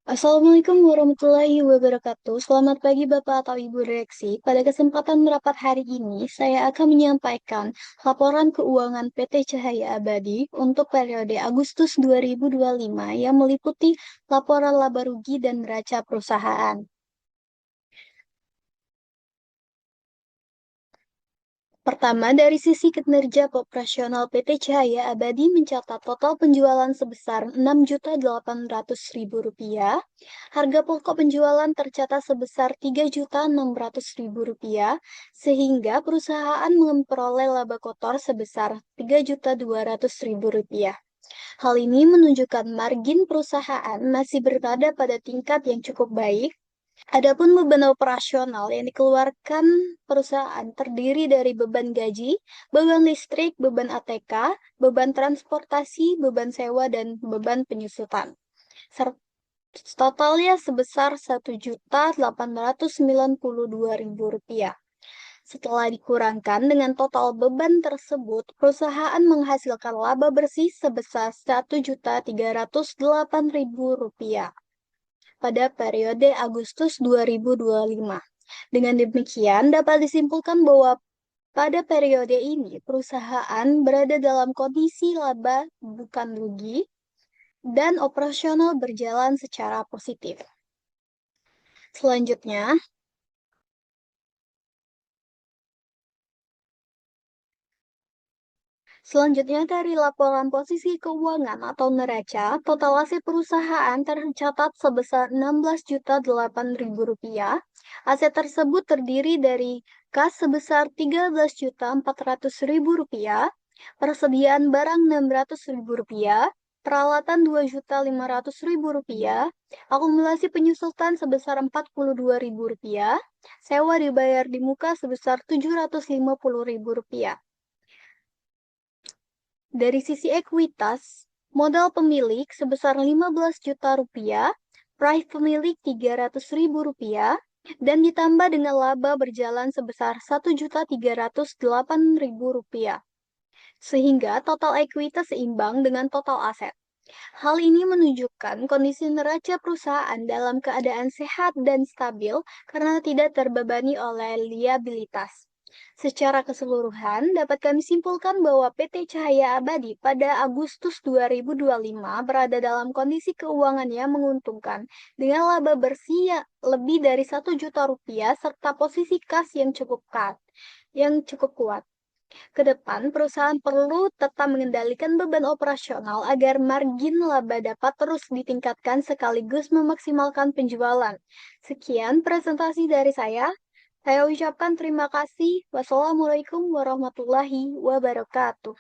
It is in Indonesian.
Assalamualaikum warahmatullahi wabarakatuh. Selamat pagi Bapak atau Ibu Direksi. Pada kesempatan merapat hari ini, saya akan menyampaikan laporan keuangan PT Cahaya Abadi untuk periode Agustus 2025 yang meliputi laporan laba rugi dan neraca perusahaan. Pertama, dari sisi kinerja operasional PT Cahaya Abadi mencatat total penjualan sebesar Rp6.800.000, harga pokok penjualan tercatat sebesar Rp3.600.000, sehingga perusahaan memperoleh laba kotor sebesar Rp3.200.000. Hal ini menunjukkan margin perusahaan masih berada pada tingkat yang cukup baik. Adapun beban operasional yang dikeluarkan perusahaan terdiri dari beban gaji, beban listrik, beban ATK, beban transportasi, beban sewa, dan beban penyusutan. Totalnya sebesar Rp1.892.000. Setelah dikurangkan dengan total beban tersebut, perusahaan menghasilkan laba bersih sebesar Rp1.308.000 pada periode Agustus 2025. Dengan demikian, dapat disimpulkan bahwa pada periode ini perusahaan berada dalam kondisi laba bukan rugi dan operasional berjalan secara positif. Selanjutnya, dari laporan posisi keuangan atau neraca, total aset perusahaan tercatat sebesar Rp16.008.000. Aset tersebut terdiri dari kas sebesar Rp13.400.000, persediaan barang Rp600.000, peralatan Rp2.500.000, akumulasi penyusutan sebesar Rp42.000, sewa dibayar di muka sebesar Rp750.000. Dari sisi ekuitas, modal pemilik sebesar Rp15 juta, praif pemilik Rp300.000, dan ditambah dengan laba berjalan sebesar Rp1.308.000, sehingga total ekuitas seimbang dengan total aset. Hal ini menunjukkan kondisi neraca perusahaan dalam keadaan sehat dan stabil karena tidak terbebani oleh liabilitas. Secara keseluruhan, dapat kami simpulkan bahwa PT Cahaya Abadi pada Agustus 2025 berada dalam kondisi keuangan yang menguntungkan, dengan laba bersih lebih dari Rp1 juta serta posisi kas yang cukup kuat. Ke depan, perusahaan perlu tetap mengendalikan beban operasional agar margin laba dapat terus ditingkatkan sekaligus memaksimalkan penjualan. Sekian presentasi dari saya. Saya ucapkan terima kasih. Wassalamualaikum warahmatullahi wabarakatuh.